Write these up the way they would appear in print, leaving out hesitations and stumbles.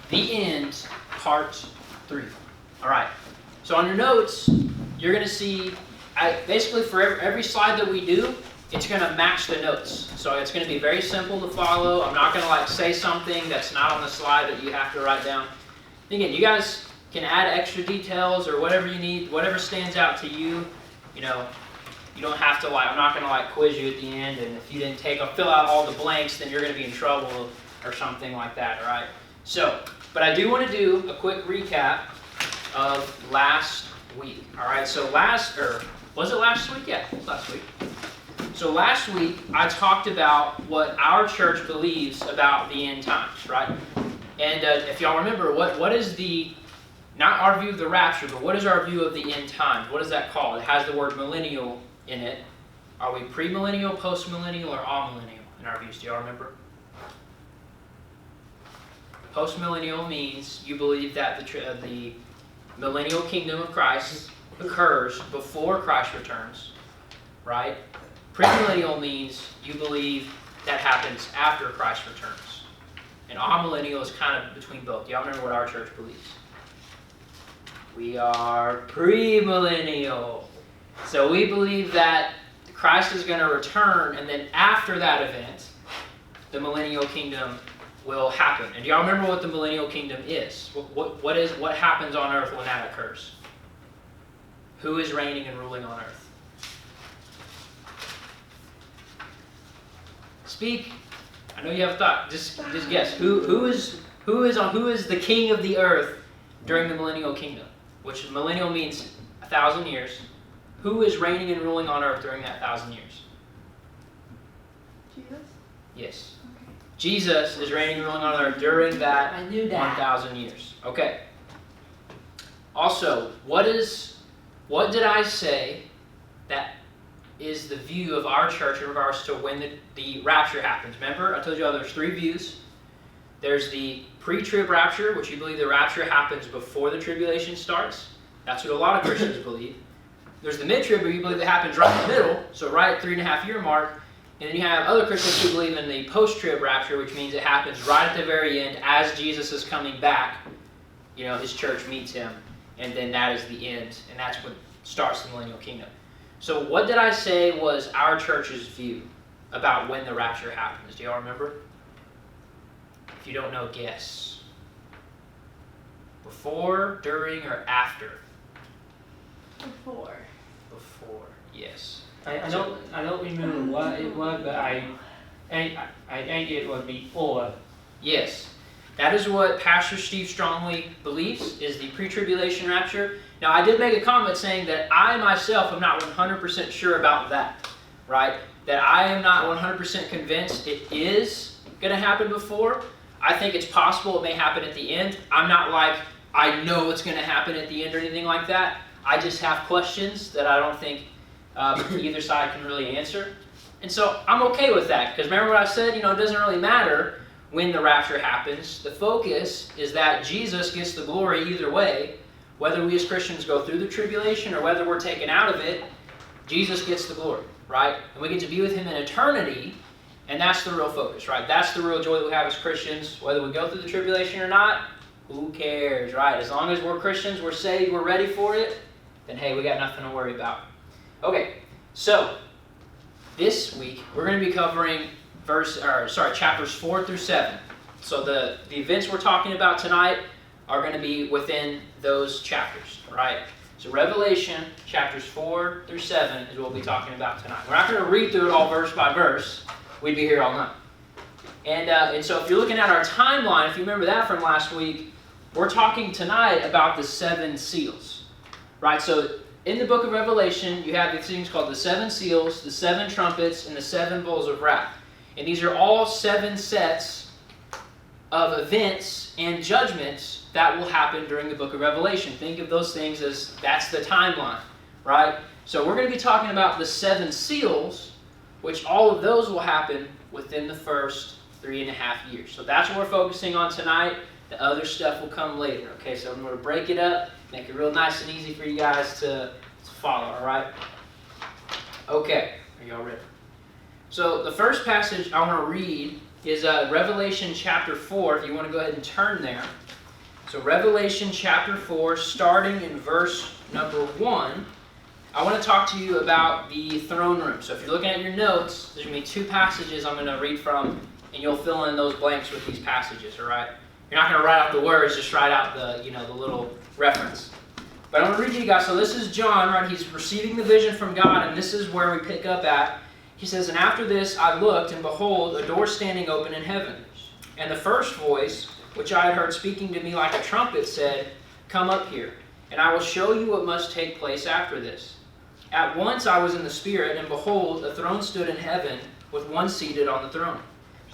The End, Part 3. All right. So on your notes, you're going to see, basically for every slide that we do, it's going to match the notes. So it's going to be very simple to follow. I'm not going to say something that's not on the slide that you have to write down. Again, you guys can add extra details or whatever you need, whatever stands out to you. You don't have to I'm not going to quiz you at the end, and if you didn't fill out all the blanks, then you're going to be in trouble or something like that, all right? So, but I do want to do a quick recap of last week, all right? So was it last week? Yeah, it was last week. So last week, I talked about what our church believes about the end times, right? And if y'all remember, what is not our view of the rapture, but what is our view of the end times? What is that called? It has the word millennial in it. Are we premillennial, postmillennial, or amillennial in our views? Do y'all remember? Postmillennial means you believe that the millennial kingdom of Christ occurs before Christ returns, right? Premillennial means you believe that happens after Christ returns. And amillennial is kind of between both. Y'all remember what our church believes? We are premillennial. So we believe that Christ is going to return, and then after that event, the millennial kingdom will happen. And do y'all remember what the millennial kingdom is? What happens on earth when that occurs? Who is reigning and ruling on earth? Speak. I know you have a thought. Just guess. Who is the king of the earth during the millennial kingdom? Which millennial means 1,000 years. Who is reigning and ruling on earth during that 1,000 years? Jesus? Yes. Okay. Jesus is reigning and ruling on earth during that 1,000 years. Okay. Also, what did I say that is the view of our church in regards to when the rapture happens? Remember, I told you there's 3 views. There's the pre-trib rapture, which you believe the rapture happens before the tribulation starts. That's what a lot of Christians believe. There's the mid-trib, where you believe it happens right in the middle, so right at 3.5 year mark. And then you have other Christians who believe in the post-trib rapture, which means it happens right at the very end as Jesus is coming back. His church meets him, and then that is the end, and that's what starts the millennial kingdom. So what did I say was our church's view about when the rapture happens? Do y'all remember? If you don't know, guess. Before, during, or after? Before. Before, yes. I don't remember what it was, but I think it was before. Yes. That is what Pastor Steve strongly believes is the pre-tribulation rapture. Now, I did make a comment saying that I myself am not 100% sure about that, right? That I am not 100% convinced it is going to happen before. I think it's possible it may happen at the end. I'm not I know it's going to happen at the end or anything like that. I just have questions that I don't think either side can really answer. And so I'm okay with that, because remember what I said? It doesn't really matter when the rapture happens. The focus is that Jesus gets the glory either way. Whether we as Christians go through the tribulation or whether we're taken out of it, Jesus gets the glory, right? And we get to be with him in eternity, and that's the real focus, right? That's the real joy that we have as Christians. Whether we go through the tribulation or not, who cares, right? As long as we're Christians, we're saved, we're ready for it, then hey, we got nothing to worry about. Okay, so this week we're going to be covering chapters 4 through 7. So the events we're talking about tonight are going to be within those chapters, right? So Revelation chapters 4 through 7 is what we'll be talking about tonight. We're not going to read through it all verse by verse. We'd be here all night. And so if you're looking at our timeline, if you remember that from last week, we're talking tonight about the 7 seals, right? So in the book of Revelation, you have these things called the 7 seals, the 7 trumpets, and the 7 bowls of wrath. And these are all 7 sets of events and judgments that will happen during the book of Revelation. Think of those things as that's the timeline, right? So we're going to be talking about the 7 seals, which all of those will happen within the first 3.5 years. So that's what we're focusing on tonight. The other stuff will come later. Okay, so I'm going to break it up, make it real nice and easy for you guys to follow, all right? Okay, are Are y'all ready? So the first passage I want to read is Revelation chapter 4, if you want to go ahead and turn there. So Revelation chapter 4, starting in verse number 1, I want to talk to you about the throne room. So if you're looking at your notes, there's going to be two passages I'm going to read from, and you'll fill in those blanks with these passages, all right? You're not going to write out the words, just write out the, the little reference. But I'm going to read to you guys. So this is John, right? He's receiving the vision from God, and this is where we pick up at. He says, "And after this I looked, and behold, a door standing open in heaven. And the first voice, which I had heard speaking to me like a trumpet, said, 'Come up here, and I will show you what must take place after this.' At once I was in the Spirit, and behold, a throne stood in heaven, with one seated on the throne.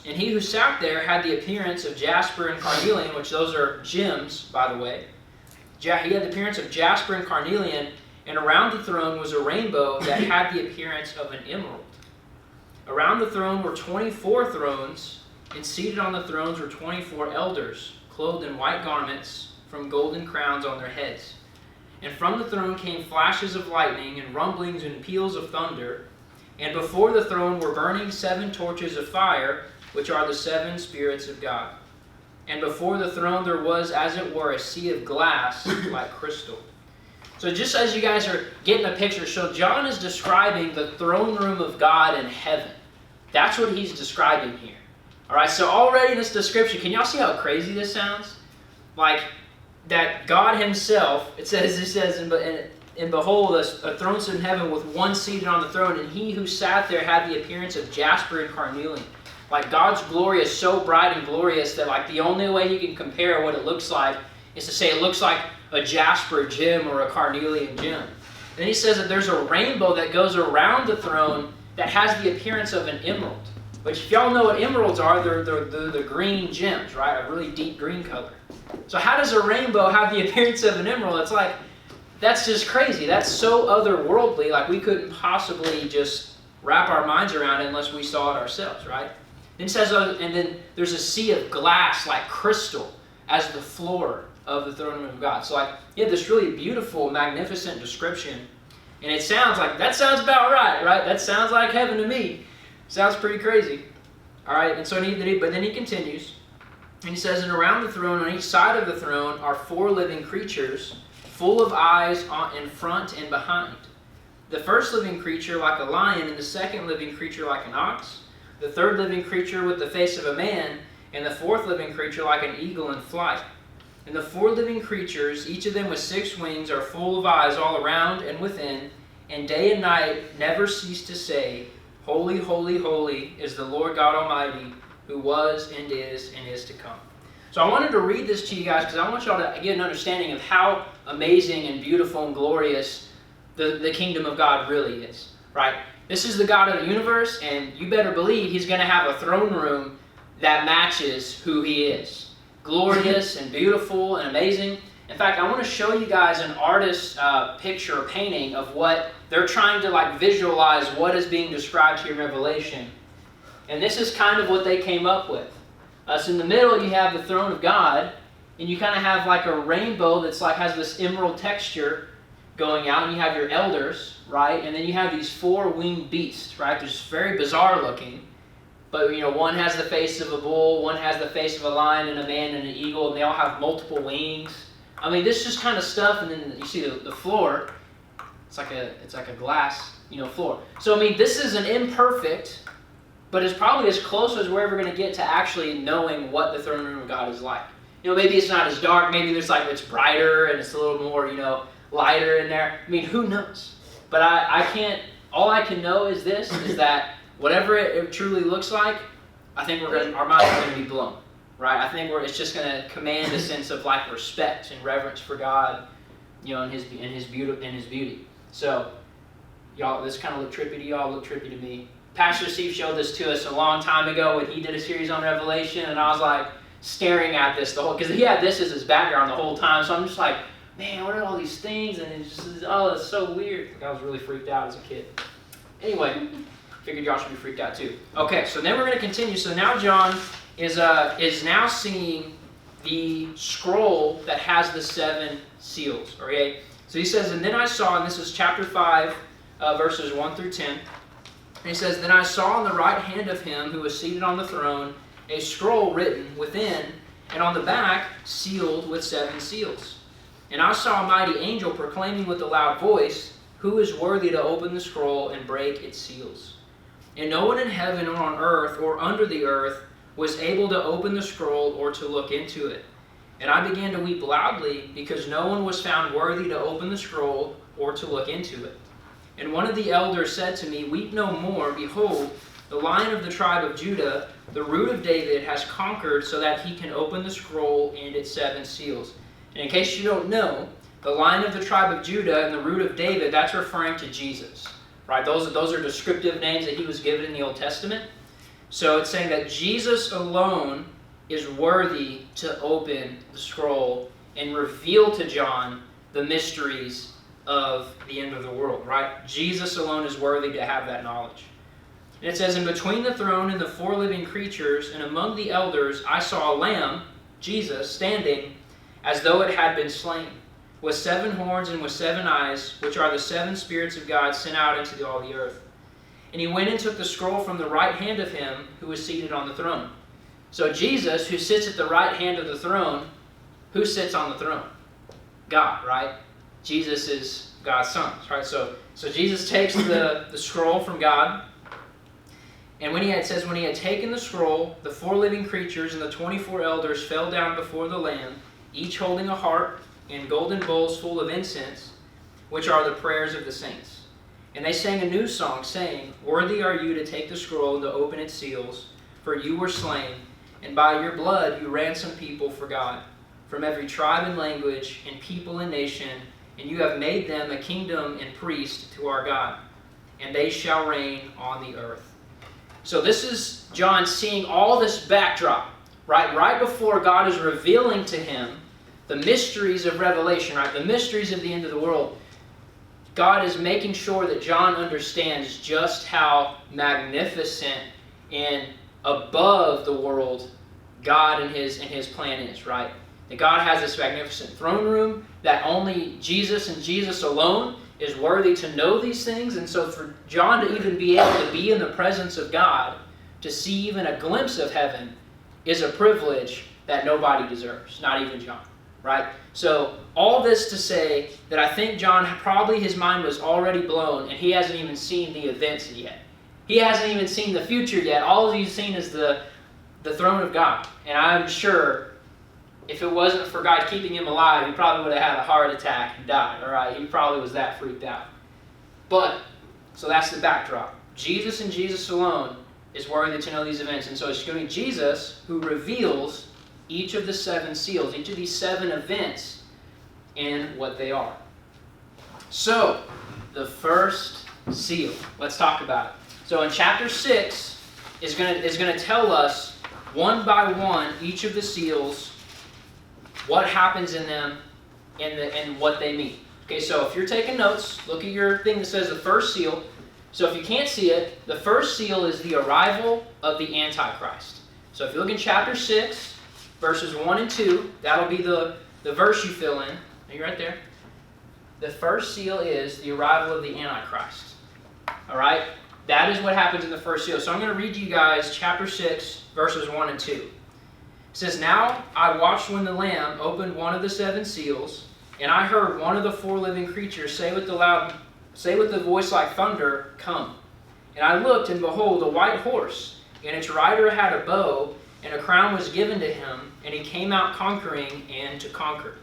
And he who sat there had the appearance of jasper and carnelian," which those are gems, by the way. He had the appearance of jasper and carnelian, and around the throne was a rainbow that had the appearance of an emerald. Around the throne were 24 thrones, and seated on the thrones were 24 elders, clothed in white garments, from golden crowns on their heads. And from the throne came flashes of lightning, and rumblings and peals of thunder. And before the throne were burning 7 torches of fire, which are the 7 spirits of God. And before the throne there was, as it were, a sea of glass like crystal." So just as you guys are getting a picture, so John is describing the throne room of God in heaven. That's what he's describing here. All right, so already in this description, can y'all see how crazy this sounds? Like, that God himself, it says, "And behold, a throne stood in heaven with one seated on the throne, and he who sat there had the appearance of jasper and carnelian." Like, God's glory is so bright and glorious that, like, the only way you can compare what it looks like is to say it looks like a jasper gem or a carnelian gem. Then he says that there's a rainbow that goes around the throne that has the appearance of an emerald. Which, if y'all know what emeralds are, they're the green gems, right? A really deep green color. So how does a rainbow have the appearance of an emerald? It's like, that's just crazy. That's so otherworldly. Like, we couldn't possibly just wrap our minds around it unless we saw it ourselves, right? Then it says, and then there's a sea of glass like crystal as the floor of the throne room of God. So, like, you have this really beautiful, magnificent description, and it sounds like, that sounds about right? That sounds like heaven to me. Sounds pretty crazy. All right, and so but then he continues, and he says, "And around the throne, on each side of the throne, are 4 living creatures, full of eyes in front and behind. The first living creature like a lion, and the second living creature like an ox, the third living creature with the face of a man, and the fourth living creature like an eagle in flight. And the 4 living creatures, each of them with 6 wings, are full of eyes all around and within, and day and night never cease to say, 'Holy, holy, holy is the Lord God Almighty, who was and is to come.'" So I wanted to read this to you guys because I want y'all to get an understanding of how amazing and beautiful and glorious the kingdom of God really is, right? This is the God of the universe, and you better believe he's going to have a throne room that matches who he is. Glorious and beautiful and amazing. In fact, I want to show you guys an artist's picture or painting of what they're trying to, like, visualize what is being described here in Revelation. And this is kind of what they came up with. So in the middle you have the throne of God, and you kind of have like a rainbow that's like has this emerald texture going out, and you have your elders, right? And then you have these 4 winged beasts, right? They're just very bizarre looking. But, one has the face of a bull, one has the face of a lion and a man and an eagle, and they all have multiple wings. I mean, this just kind of stuff, and then you see the floor. It's like a glass, floor. So, I mean, this is an imperfect, but it's probably as close as we're ever going to get to actually knowing what the throne room of God is like. Maybe it's not as dark. Maybe there's it's brighter and it's a little more, lighter in there. I mean, who knows? But I can't. All I can know is this: is that whatever it truly looks like, I think our minds are going to be blown, right? I think it's just going to command a sense of respect and reverence for God, in His beauty. So, y'all, this kind of looked trippy to y'all. Looked trippy to me. Pastor Steve showed this to us a long time ago when he did a series on Revelation, and I was like staring at this because he had this as his background the whole time. So I'm just like, man, what are all these things? And it's just, it's so weird. I was really freaked out as a kid. Anyway, figured y'all should be freaked out too. Okay, so then we're going to continue. So now John is now seeing the scroll that has the 7 seals. Okay, so he says, "And then I saw," and this is chapter 5, verses 1 through 10. And he says, "Then I saw on the right hand of him who was seated on the throne a scroll written within, and on the back sealed with 7 seals. And I saw a mighty angel proclaiming with a loud voice, 'Who is worthy to open the scroll and break its seals?' And no one in heaven or on earth or under the earth was able to open the scroll or to look into it. And I began to weep loudly, because no one was found worthy to open the scroll or to look into it. And one of the elders said to me, 'Weep no more. Behold, the Lion of the tribe of Judah, the Root of David, has conquered so that he can open the scroll and its 7 seals.'" And in case you don't know, the Lion of the tribe of Judah and the Root of David, that's referring to Jesus. Right? Those are descriptive names that he was given in the Old Testament. So it's saying that Jesus alone is worthy to open the scroll and reveal to John the mysteries of the end of the world. Right? Jesus alone is worthy to have that knowledge. And it says, "And between the throne and the 4 living creatures and among the elders I saw a lamb," Jesus, "standing as though it had been slain, with 7 horns and with 7 eyes, which are the 7 spirits of God sent out into all the earth. And he went and took the scroll from the right hand of him who was seated on the throne." So Jesus, who sits at the right hand of the throne, who sits on the throne? God, right? Jesus is God's Son, right? So Jesus takes the scroll from God. And when it says, "When he had taken the scroll, the 4 living creatures and the 24 elders fell down before the Lamb, each holding a harp and golden bowls full of incense, which are the prayers of the saints. And they sang a new song, saying, 'Worthy are you to take the scroll and to open its seals, for you were slain, and by your blood you ransomed people for God, from every tribe and language and people and nation, and you have made them a kingdom and priest to our God, and they shall reign on the earth.'" So this is John seeing all this backdrop, right before God is revealing to him the mysteries of Revelation, right? The mysteries of the end of the world. God is making sure that John understands just how magnificent and above the world God and his plan is, right? That God has this magnificent throne room, that only Jesus and Jesus alone is worthy to know these things. And so for John to even be able to be in the presence of God, to see even a glimpse of heaven, is a privilege that nobody deserves, not even John. Right? So all this to say that I think John, probably his mind was already blown, and he hasn't even seen the events yet. He hasn't even seen the future yet. All he's seen is the throne of God. And I'm sure if it wasn't for God keeping him alive, he probably would have had a heart attack and died. All right? He probably was that freaked out. But, so that's the backdrop. Jesus and Jesus alone is worthy to know these events. And so it's going to be Jesus who reveals each of the 7 seals, each of these 7 events, and what they are. So, the first seal. Let's talk about it. So in chapter 6 is going to tell us one by one each of the seals, what happens in them, and what they mean. Okay, so if you're taking notes, look at your thing that says the first seal. So if you can't see it, the first seal is the arrival of the Antichrist. So if you look in chapter 6, verses 1 and 2, that'll be the verse you fill in. Are you right there? The first seal is the arrival of the Antichrist. All right? That is what happens in the first seal. So I'm going to read to you guys chapter 6, verses 1 and 2. It says, "Now I watched when the Lamb opened one of the 7 seals, and I heard one of the 4 living creatures say with a voice like thunder, 'Come.' And I looked, and behold, a white horse, and its rider had a bow, and a crown was given to him, and he came out conquering and to conquer."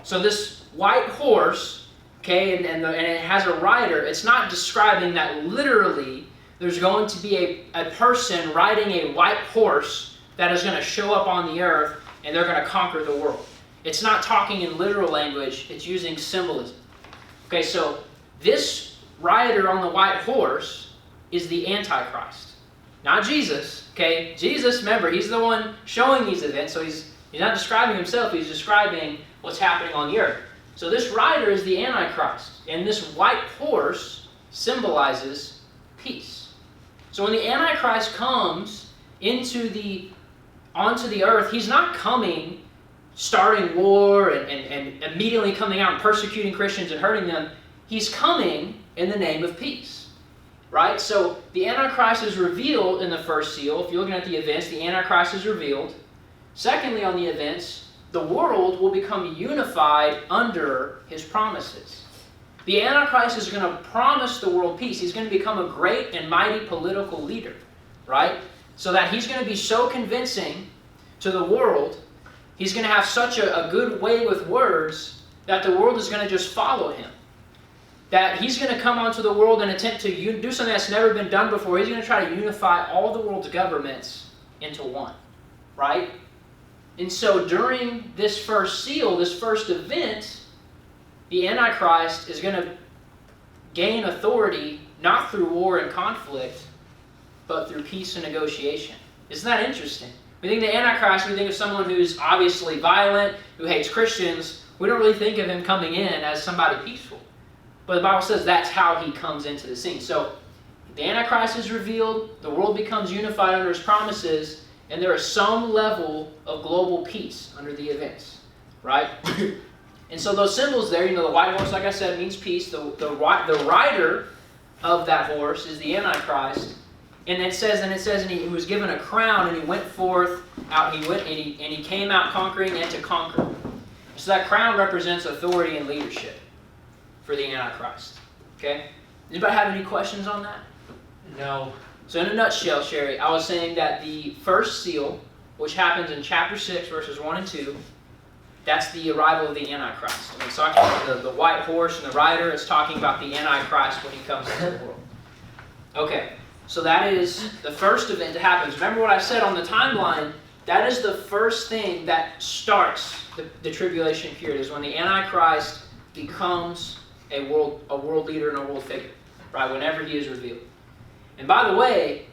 So this white horse, okay, and it has a rider. It's not describing that literally there's going to be a person riding a white horse that is going to show up on the earth, and they're going to conquer the world. It's not talking in literal language. It's using symbolism. Okay, so this rider on the white horse is the Antichrist. Not Jesus, okay? Jesus, remember, he's the one showing these events, so he's not describing himself, he's describing what's happening on the earth. So this rider is the Antichrist, and this white horse symbolizes peace. So when the Antichrist comes onto the earth, he's not coming starting war and immediately coming out and persecuting Christians and hurting them. He's coming in the name of peace. right? So the Antichrist is revealed in the first seal. If you're looking at the events, the Antichrist is revealed. Secondly, on the events, the world will become unified under his promises. The Antichrist is going to promise the world peace. He's going to become a great and mighty political leader, right? So that he's going to be so convincing to the world, he's going to have such a good way with words that the world is going to just follow him. That he's going to come onto the world and attempt to do something that's never been done before. He's going to try to unify all the world's governments into one, right? And so during this first seal, this first event, the Antichrist is going to gain authority not through war and conflict, but through peace and negotiation. Isn't that interesting? We think the Antichrist, we think of someone who's obviously violent, who hates Christians. We don't really think of him coming in as somebody peaceful. But the Bible says that's how he comes into the scene. So the Antichrist is revealed, the world becomes unified under his promises, and there is some level of global peace under the events, right? And so those symbols there, the white horse, like I said, means peace. The rider of that horse is the Antichrist. And it says, and he was given a crown, and he went forth out. And he came out conquering and to conquer. So that crown represents authority and leadership for the Antichrist. Okay? Anybody have any questions on that? No. So in a nutshell, Sherry, I was saying that the first seal, which happens in chapter 6, verses 1 and 2, that's the arrival of the Antichrist. And it's talking about the white horse and the rider. It's talking about the Antichrist when he comes into the world. Okay, so that is the first event that happens. Remember what I said on the timeline? That is the first thing that starts the tribulation period, is when the Antichrist becomes a world leader and a world figure, right? Whenever he is revealed. And by the way,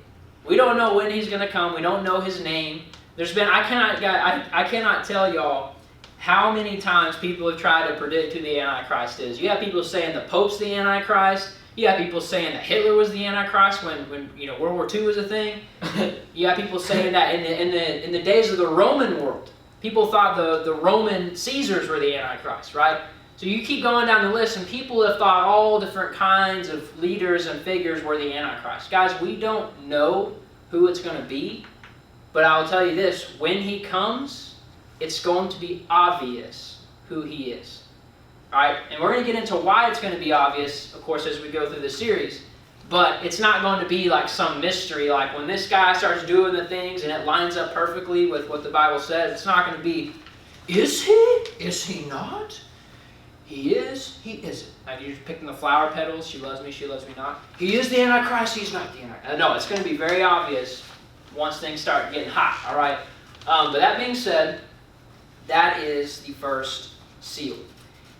we don't know when he's going to come. We don't know his name. I cannot tell y'all how many times people have tried to predict who the Antichrist is. You have people saying the Pope's the Antichrist. You have people saying that Hitler was the Antichrist when World War II was a thing. You have people saying that in the days of the Roman world, people thought the Roman Caesars were the Antichrist, right? So you keep going down the list, and people have thought all different kinds of leaders and figures were the Antichrist. Guys, we don't know who it's going to be, but I'll tell you this, when he comes, it's going to be obvious who he is. All right? And we're going to get into why it's going to be obvious, of course, as we go through the series, but it's not going to be like some mystery, like when this guy starts doing the things and it lines up perfectly with what the Bible says. It's not going to be, is he? Is he not? He is, he isn't. Like you're picking the flower petals, she loves me not. He is the Antichrist, he's not the Antichrist. No, it's going to be very obvious once things start getting hot, all right? But that being said, that is the first seal.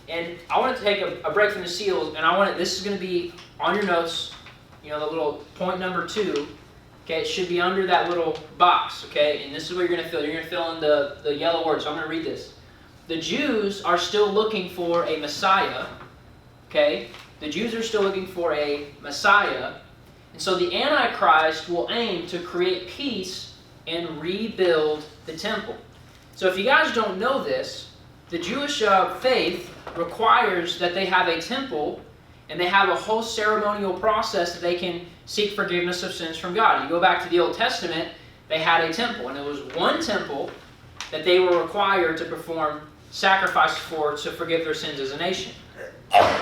And I want to take a break from the seals, and this is going to be on your notes, the little point number 2. Okay, it should be under that little box, okay? And this is what you're going to fill. You're going to fill in the yellow words. So I'm going to read this. The Jews are still looking for a Messiah, okay? The Jews are still looking for a Messiah. And so the Antichrist will aim to create peace and rebuild the temple. So if you guys don't know this, the Jewish faith requires that they have a temple and they have a whole ceremonial process that they can seek forgiveness of sins from God. You go back to the Old Testament, they had a temple, and it was one temple that they were required to perform sacrifices for to forgive their sins as a nation.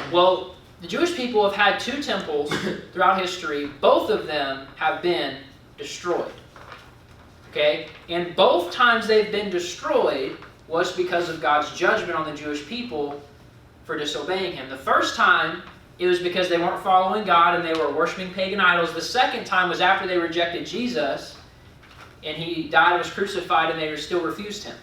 Well, the Jewish people have had 2 temples throughout history. Both of them have been destroyed. Okay? And both times they've been destroyed was because of God's judgment on the Jewish people for disobeying him. The first time, it was because they weren't following God and they were worshiping pagan idols. The second time was after they rejected Jesus and he died and was crucified and they still refused him.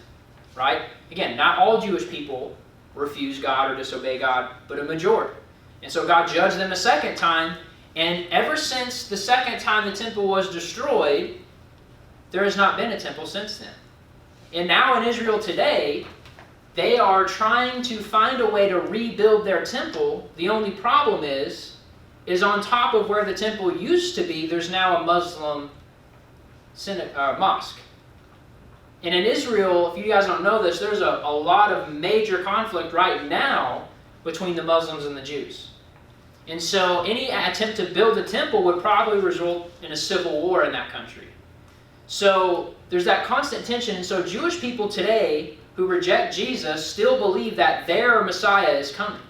Right? Again, not all Jewish people refuse God or disobey God, but a majority. And so God judged them a second time, and ever since the second time the temple was destroyed, there has not been a temple since then. And now in Israel today, they are trying to find a way to rebuild their temple. The only problem is on top of where the temple used to be, there's now a Muslim mosque. And in Israel, if you guys don't know this, there's a lot of major conflict right now between the Muslims and the Jews. And so any attempt to build a temple would probably result in a civil war in that country. So there's that constant tension. And so Jewish people today who reject Jesus still believe that their Messiah is coming.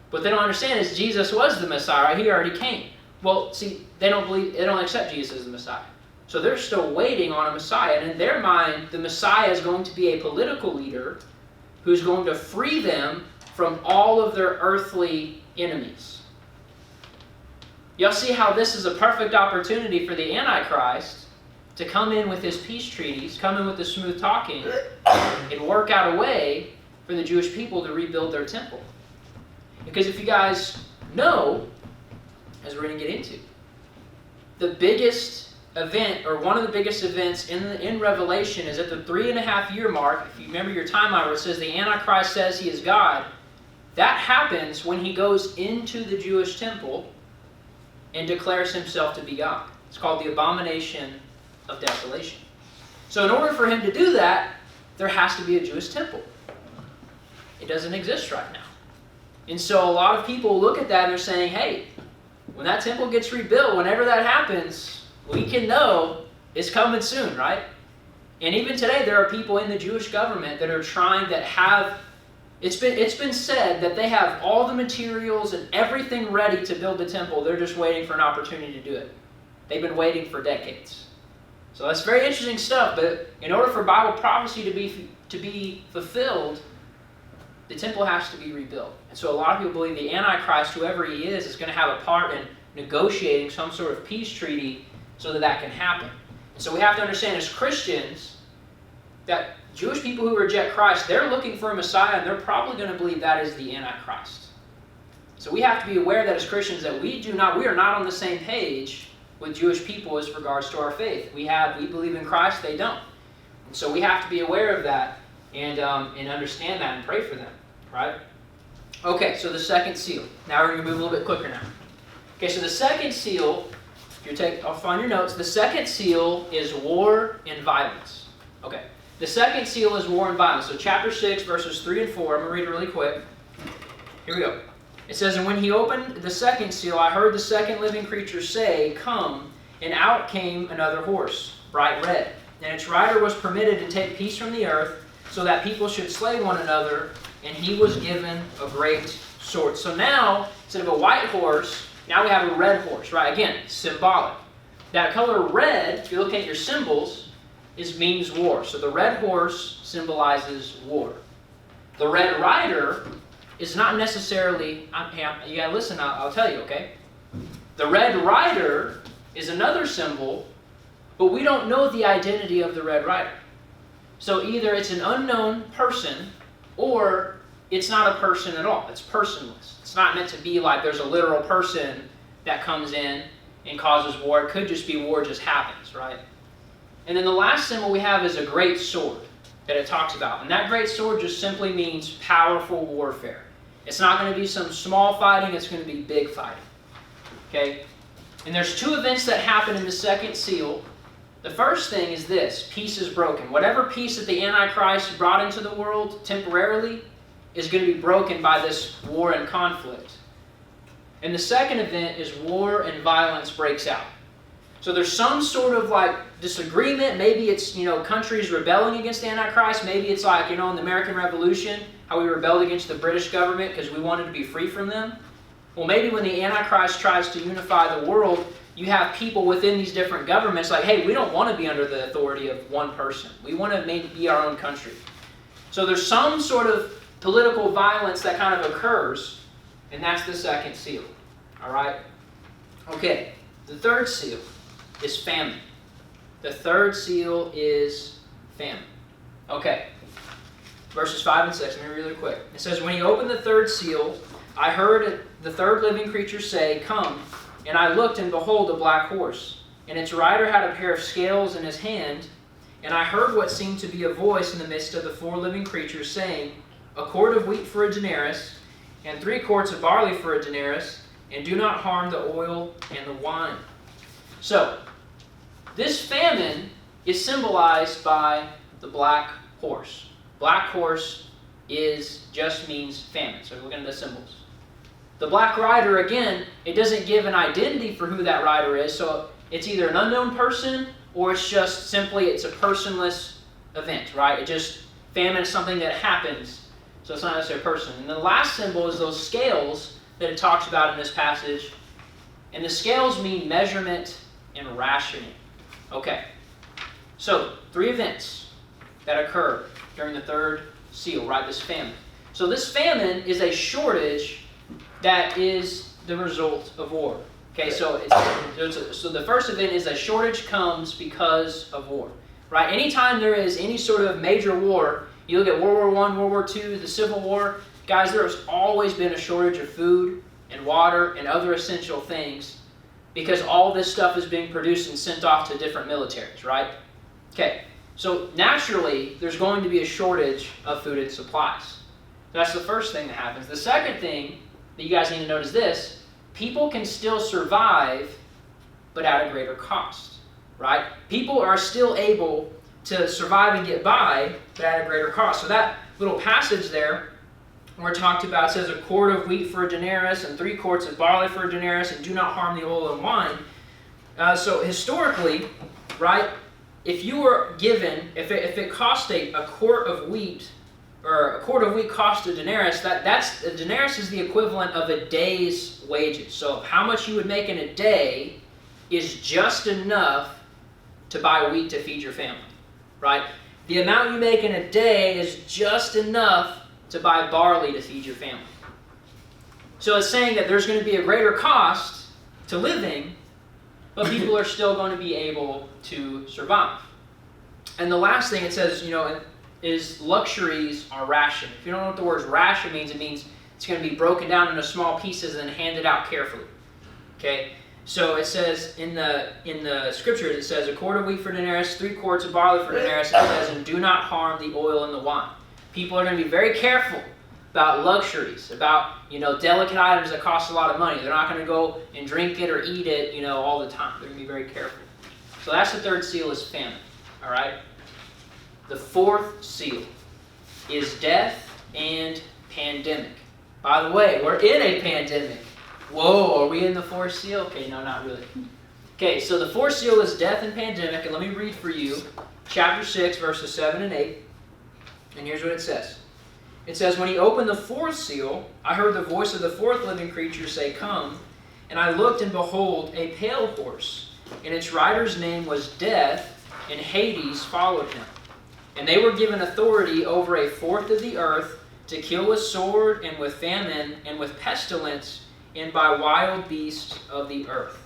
What they don't understand is Jesus was the Messiah, right? He already came. Well, see, they don't accept Jesus as the Messiah. So they're still waiting on a Messiah. And in their mind, the Messiah is going to be a political leader who's going to free them from all of their earthly enemies. Y'all see how this is a perfect opportunity for the Antichrist to come in with his peace treaties, come in with the smooth talking, and work out a way for the Jewish people to rebuild their temple. Because if you guys know, as we're going to get into, the biggest event, or one of the biggest events in Revelation is at the 3.5-year mark. If you remember your timeline where it says the Antichrist says he is God, that happens when he goes into the Jewish temple and declares himself to be God. It's called the Abomination of Desolation. So in order for him to do that, there has to be a Jewish temple. It doesn't exist right now. And so a lot of people look at that and they're saying, hey, when that temple gets rebuilt, whenever that happens, we can know it's coming soon, right? And even today, there are people in the Jewish government that are trying, that have, it's been said that they have all the materials and everything ready to build the temple. They're just waiting for an opportunity to do it. They've been waiting for decades. So that's very interesting stuff, but in order for Bible prophecy to be fulfilled, the temple has to be rebuilt. And so a lot of people believe the Antichrist, whoever he is going to have a part in negotiating some sort of peace treaty so that that can happen. And so we have to understand as Christians that Jewish people who reject Christ, they're looking for a Messiah, and they're probably going to believe that is the Antichrist. So we have to be aware that as Christians that we are not on the same page with Jewish people as regards to our faith. We believe in Christ, they don't. And so we have to be aware of that and understand that and pray for them, right? Okay, so the second seal. Now we're going to move a little bit quicker now. Okay, so the second seal, I'll find your notes. The second seal is war and violence. Okay, the second seal is war and violence. So chapter 6, verses 3 and 4. I'm going to read it really quick. Here we go. It says, "And when he opened the second seal, I heard the second living creature say, 'Come,' and out came another horse, bright red. And its rider was permitted to take peace from the earth, so that people should slay one another, and he was given a great sword." So now, instead of a white horse, now we have a red horse, right? Again, symbolic. That color red, if you look at your symbols, means war. So the red horse symbolizes war. The red rider is not necessarily, you gotta listen, I'll tell you, okay? The red rider is another symbol, but we don't know the identity of the red rider. So either it's an unknown person, or it's not a person at all. It's personless. It's not meant to be like there's a literal person that comes in and causes war. It could just be war just happens, right? And then the last symbol we have is a great sword that it talks about. And that great sword just simply means powerful warfare. It's not going to be some small fighting. It's going to be big fighting. Okay? And there's two events that happen in the second seal. The first thing is this: peace is broken. Whatever peace that the Antichrist brought into the world temporarily is going to be broken by this war and conflict. And the second event is war and violence breaks out. So there's some sort of like disagreement. Maybe it's, countries rebelling against the Antichrist. Maybe it's like, in the American Revolution, how we rebelled against the British government because we wanted to be free from them. Well, maybe when the Antichrist tries to unify the world, you have people within these different governments like, hey, we don't want to be under the authority of one person. We want to maybe be our own country. So there's some sort of political violence that kind of occurs, and that's the second seal. All right? Okay, the third seal is famine. The third seal is famine. Okay, verses 5 and 6. Let me read really quick. It says, "When he opened the third seal, I heard the third living creature say, 'Come.' And I looked, and behold, a black horse. And its rider had a pair of scales in his hand. And I heard what seemed to be a voice in the midst of the four living creatures, saying, 'A quart of wheat for a denarius, and 3 quarts of barley for a denarius, and do not harm the oil and the wine.'" So, this famine is symbolized by the black horse. Black horse just means famine. So we're looking at the symbols. The black rider, again, it doesn't give an identity for who that rider is, so it's either an unknown person or it's just simply it's a personless event, right? It just, famine is something that happens, so it's not necessarily a person. And the last symbol is those scales that it talks about in this passage. And the scales mean measurement and rationing. Okay, so 3 events that occur during the third seal, right? This famine. So this famine is a shortage that is the result of war. Okay, so the first event is a shortage comes because of war, right? Anytime there is any sort of major war, you look at World War I, World War II, the Civil War, guys, there has always been a shortage of food and water and other essential things because all this stuff is being produced and sent off to different militaries, right? Okay, so naturally, there's going to be a shortage of food and supplies. That's the first thing that happens. The second thing that you guys need to note is this: people can still survive, but at a greater cost, right? People are still able to survive and get by, but at a greater cost. So that little passage there, where it talked about, it says a quart of wheat for a denarius and 3 quarts of barley for a denarius, and do not harm the oil and wine. So historically, right, if you were given, if it cost a quart of wheat, or a quart of wheat cost a denarius, a denarius is the equivalent of a day's wages. So how much you would make in a day is just enough to buy wheat to feed your family, right? The amount you make in a day is just enough to buy barley to feed your family. So it's saying that there's going to be a greater cost to living, but people are still going to be able to survive. And the last thing it says, is luxuries are rationed. If you don't know what the word ration means, it means it's going to be broken down into small pieces and handed out carefully. Okay? So it says in the scriptures, it says a quart of wheat for denarius, 3 quarts of barley for denarius. It says, and do not harm the oil and the wine. People are going to be very careful about luxuries, about delicate items that cost a lot of money. They're not going to go and drink it or eat it all the time. They're going to be very careful. So that's the third seal, is famine. All right. The fourth seal is death and pandemic. By the way, we're in a pandemic. Whoa, are we in the fourth seal? Okay, no, not really. Okay, so the fourth seal is death and pandemic, and let me read for you chapter 6, verses 7 and 8. And here's what it says. It says, when he opened the fourth seal, I heard the voice of the fourth living creature say, come. And I looked, and behold, a pale horse, and its rider's name was Death, and Hades followed him. And they were given authority over a fourth of the earth to kill with sword, and with famine, and with pestilence, and by wild beasts of the earth.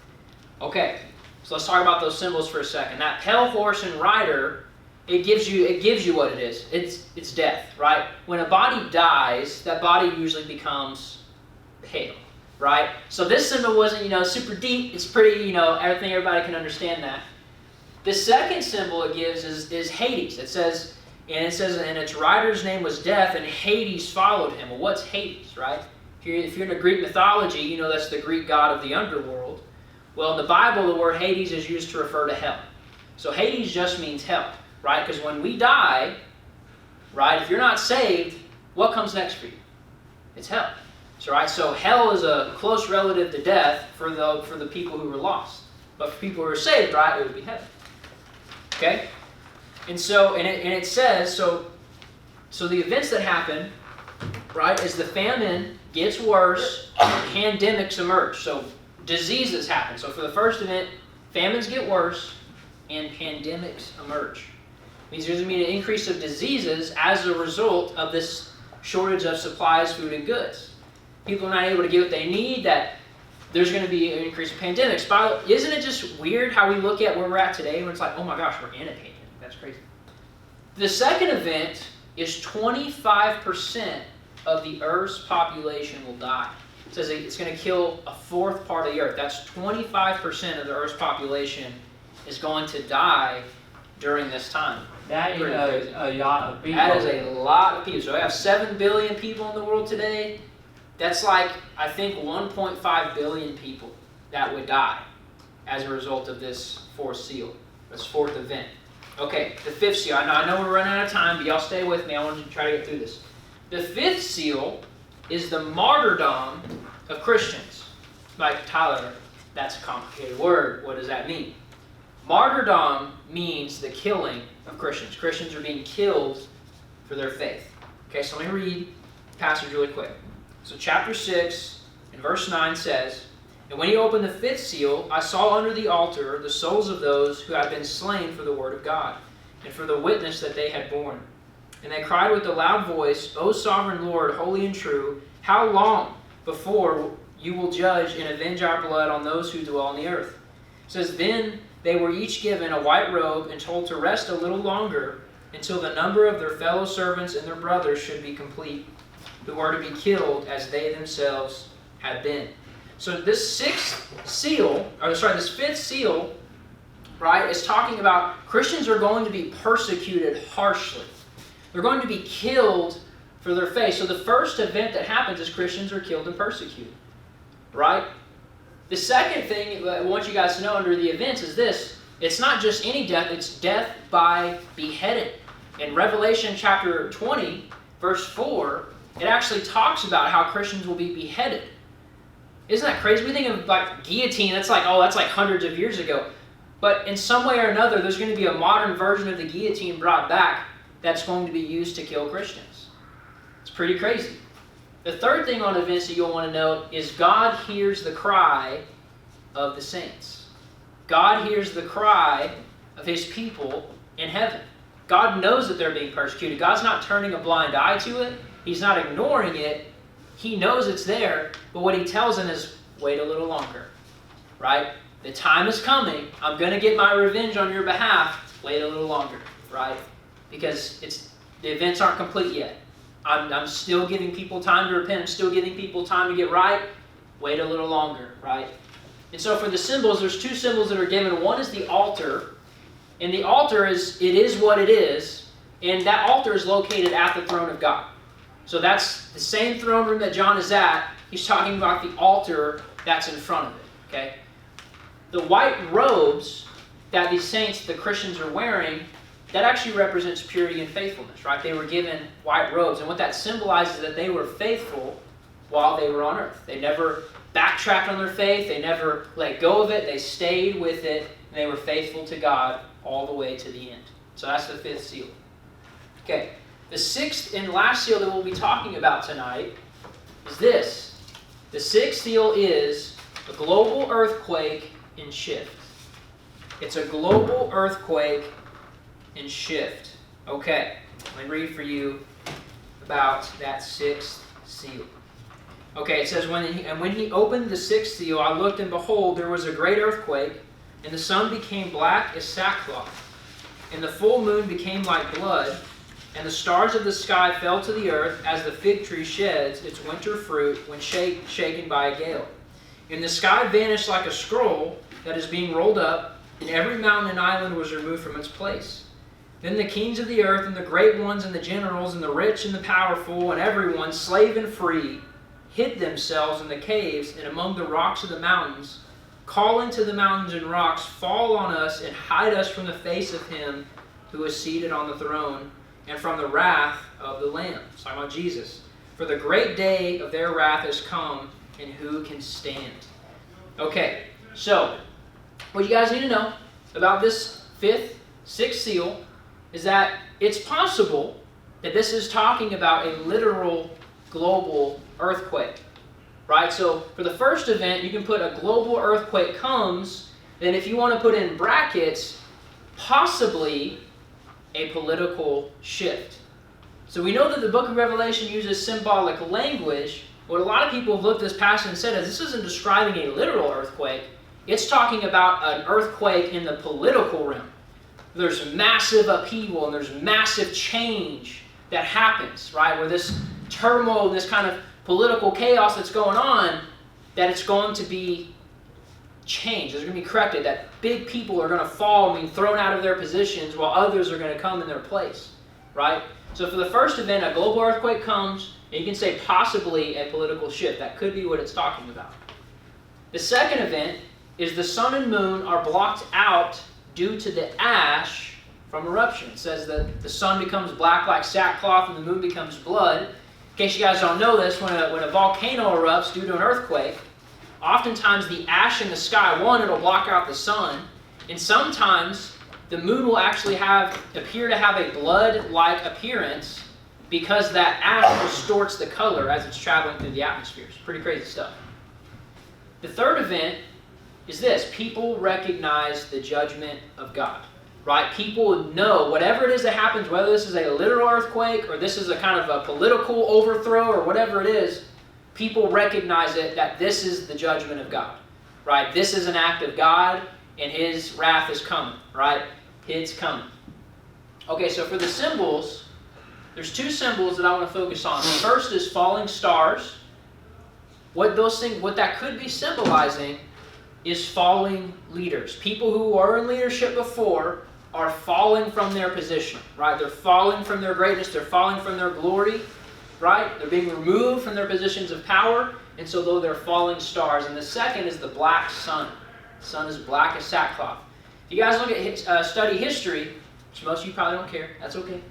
Okay, so let's talk about those symbols for a second. That pale horse and rider, it gives you what it is. It's death, right? When a body dies, that body usually becomes pale, right? So this symbol wasn't, super deep. It's pretty, everybody can understand that. The second symbol it gives is Hades. It says, and its rider's name was Death, and Hades followed him. Well, what's Hades, right? If you're into Greek mythology, that's the Greek god of the underworld. Well, in the Bible, the word Hades is used to refer to hell. So Hades just means hell, right? Because when we die, right, if you're not saved, what comes next for you? It's hell. So, right, so hell is a close relative to death for the people who were lost. But for people who are saved, right, it would be heaven. Okay? And so, and it says, so the events that happen, right, is the famine gets worse, pandemics emerge. So diseases happen. So for the first event, famines get worse, and pandemics emerge. It means there's going to be an increase of diseases as a result of this shortage of supplies, food, and goods. People are not able to get what they need, that there's going to be an increase in pandemics. Isn't it just weird how we look at where we're at today when it's like, oh my gosh, we're in a pandemic. That's crazy. The second event is 25% of the Earth's population will die. It says it's going to kill a fourth part of the Earth. That's 25% of the Earth's population is going to die during this time. That is a lot of people. That is a lot of people. So we have 7 billion people in the world today. That's like, I think, 1.5 billion people that would die as a result of this fourth seal, this fourth event. Okay, the fifth seal. I know we're running out of time, but y'all stay with me. I want you to try to get through this. The fifth seal is the martyrdom of Christians. Like, Tyler, that's a complicated word. What does that mean? Martyrdom means the killing of Christians. Christians are being killed for their faith. Okay, so let me read the passage really quick. So chapter 6 and verse 9 says, "And when he opened the fifth seal, I saw under the altar the souls of those who had been slain for the word of God, and for the witness that they had borne. And they cried with a loud voice, O sovereign Lord, holy and true, how long before you will judge and avenge our blood on those who dwell on the earth?" It says, "Then they were each given a white robe and told to rest a little longer until the number of their fellow servants and their brothers should be complete, who were to be killed as they themselves had been." So this fifth seal, right, is talking about Christians are going to be persecuted harshly. They're going to be killed for their faith. So the first event that happens is Christians are killed and persecuted, right? The second thing I want you guys to know under the events is this. It's not just any death, it's death by beheading. In Revelation chapter 20, verse 4, it actually talks about how Christians will be beheaded. Isn't that crazy? We think of like guillotine, that's like hundreds of years ago. But in some way or another, there's going to be a modern version of the guillotine brought back that's going to be used to kill Christians. It's pretty crazy. The third thing on events that you'll want to note is God hears the cry of the saints. God hears the cry of his people in heaven. God knows that they're being persecuted. God's not turning a blind eye to it. He's not ignoring it. He knows it's there, but what he tells them is, wait a little longer, right? The time is coming. I'm going to get my revenge on your behalf. Wait a little longer, right? Because the events aren't complete yet. I'm still giving people time to repent. I'm still giving people time to get right. Wait a little longer, right? And so for the symbols, there's two symbols that are given. One is the altar, and the altar is what it is, and that altar is located at the throne of God. So that's the same throne room that John is at. He's talking about the altar that's in front of it, okay? The white robes that these saints, the Christians, are wearing, that actually represents purity and faithfulness, right? They were given white robes, and what that symbolizes is that they were faithful while they were on earth. They never backtracked on their faith. They never let go of it. They stayed with it, and they were faithful to God all the way to the end. So that's the fifth seal. Okay. The sixth and last seal that we'll be talking about tonight is this. The sixth seal is a global earthquake and shift. It's a global earthquake and shift. Okay, let me read for you about that sixth seal. Okay, it says, when he opened the sixth seal, I looked, and behold, there was a great earthquake, and the sun became black as sackcloth, and the full moon became like blood, and the stars of the sky fell to the earth as the fig tree sheds its winter fruit when shaken by a gale. And the sky vanished like a scroll that is being rolled up, and every mountain and island was removed from its place. Then the kings of the earth, and the great ones, and the generals, and the rich, and the powerful, and everyone, slave and free, hid themselves in the caves and among the rocks of the mountains, calling to the mountains and rocks, fall on us and hide us from the face of him who is seated on the throne, and from the wrath of the Lamb. It's talking about Jesus. For the great day of their wrath has come, and who can stand? Okay, so what you guys need to know about this sixth seal is that it's possible that this is talking about a literal global earthquake, right? So for the first event, you can put a global earthquake comes, then if you want to put in brackets, possibly a political shift. So we know that the book of Revelation uses symbolic language. What a lot of people have looked at this passage and said is this isn't describing a literal earthquake. It's talking about an earthquake in the political realm. There's massive upheaval and there's massive change that happens, right? Where this turmoil, this kind of political chaos that's going on, that it's going to be changed. There's going to be corrected. That big people are going to fall and be thrown out of their positions while others are going to come in their place, right? So for the first event, a global earthquake comes, and you can say possibly a political shift. That could be what it's talking about. The second event is the sun and moon are blocked out due to the ash from eruption. It says that the sun becomes black like sackcloth and the moon becomes blood. case you guys don't know this, when a volcano erupts due to an earthquake, oftentimes the ash in the sky, one, it'll block out the sun, and sometimes the moon will actually appear to have a blood-like appearance because that ash distorts the color as it's traveling through the atmosphere. It's pretty crazy stuff. The third event is this. People recognize the judgment of God. Right? People know whatever it is that happens, whether this is a literal earthquake or this is a kind of a political overthrow or whatever it is, people recognize it that this is the judgment of God. Right? This is an act of God and His wrath is coming. Right? It's coming. Okay, so for the symbols, there's two symbols that I want to focus on. The first is falling stars. What that could be symbolizing is falling leaders. People who were in leadership before are falling from their position, right? They're falling from their greatness. They're falling from their glory, right? They're being removed from their positions of power, and so though they're falling stars. And the second is the black sun. The sun is black as sackcloth. If you guys look at study history, which most of you probably don't care, that's okay.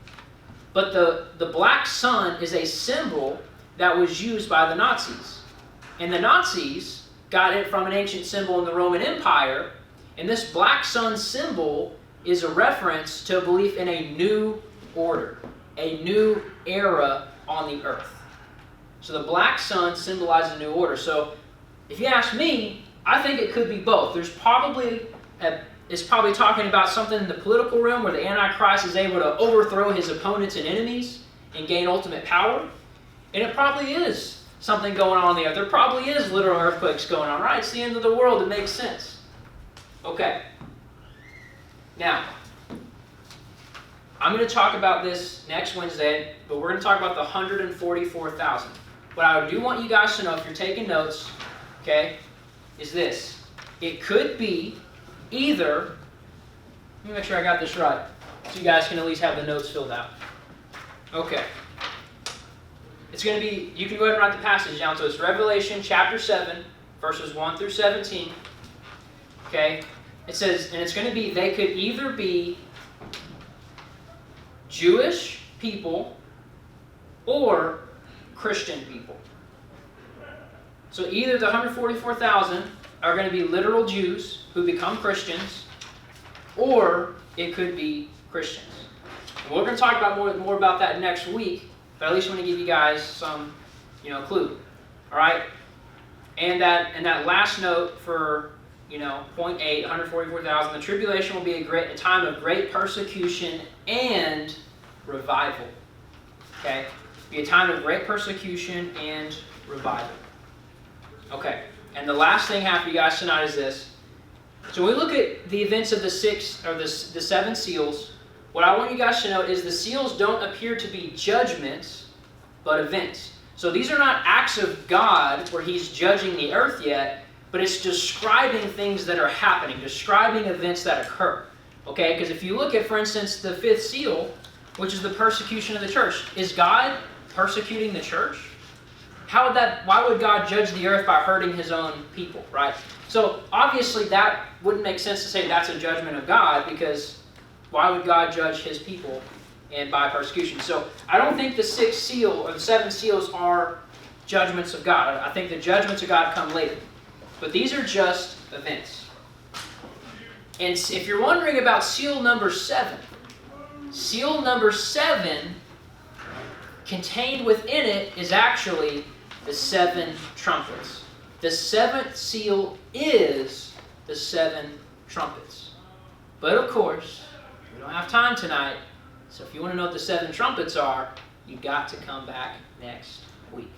But the black sun is a symbol that was used by the Nazis. And the Nazis got it from an ancient symbol in the Roman Empire, and this black sun symbol is a reference to a belief in a new order, a new era on the earth. So the black sun symbolizes a new order. So if you ask me, I think it could be both. It's probably talking about something in the political realm where the Antichrist is able to overthrow his opponents and enemies and gain ultimate power. And it probably is something going on the earth. There probably is literal earthquakes going on, right? It's the end of the world. It makes sense. Okay. Now, I'm going to talk about this next Wednesday, but we're going to talk about the 144,000. What I do want you guys to know, if you're taking notes, okay, is this. It could be either, let me make sure I got this right, so you guys can at least have the notes filled out. Okay. It's going to be, you can go ahead and write the passage down. So it's Revelation chapter 7, verses 1 through 17. Okay. It says, and it's going to be, they could either be Jewish people or Christian people. So either the 144,000 are going to be literal Jews who become Christians, or it could be Christians. And we're going to talk about more about that next week, but at least I want to give you guys some, clue. All right? And that last note for, point 8, 144,000, the tribulation will be a time of great persecution and revival. Okay? Be a time of great persecution and revival. Okay. And the last thing I have for you guys tonight is this. So when we look at the events of the seven seals, what I want you guys to know is the seals don't appear to be judgments, but events. So these are not acts of God where He's judging the earth yet, but it's describing things that are happening, describing events that occur. Okay? Because if you look at, for instance, the fifth seal, which is the persecution of the church, is God persecuting the church? Why would God judge the earth by hurting His own people, right? So obviously that wouldn't make sense to say that's a judgment of God, because why would God judge His people and by persecution? So I don't think the sixth seal or the seven seals are judgments of God. I think the judgments of God come later. But these are just events. And if you're wondering about seal number 7, seal number 7 contained within it is actually the 7 trumpets. The 7th seal is the 7 trumpets. But of course, we don't have time tonight, so if you want to know what the 7 trumpets are, you've got to come back next week.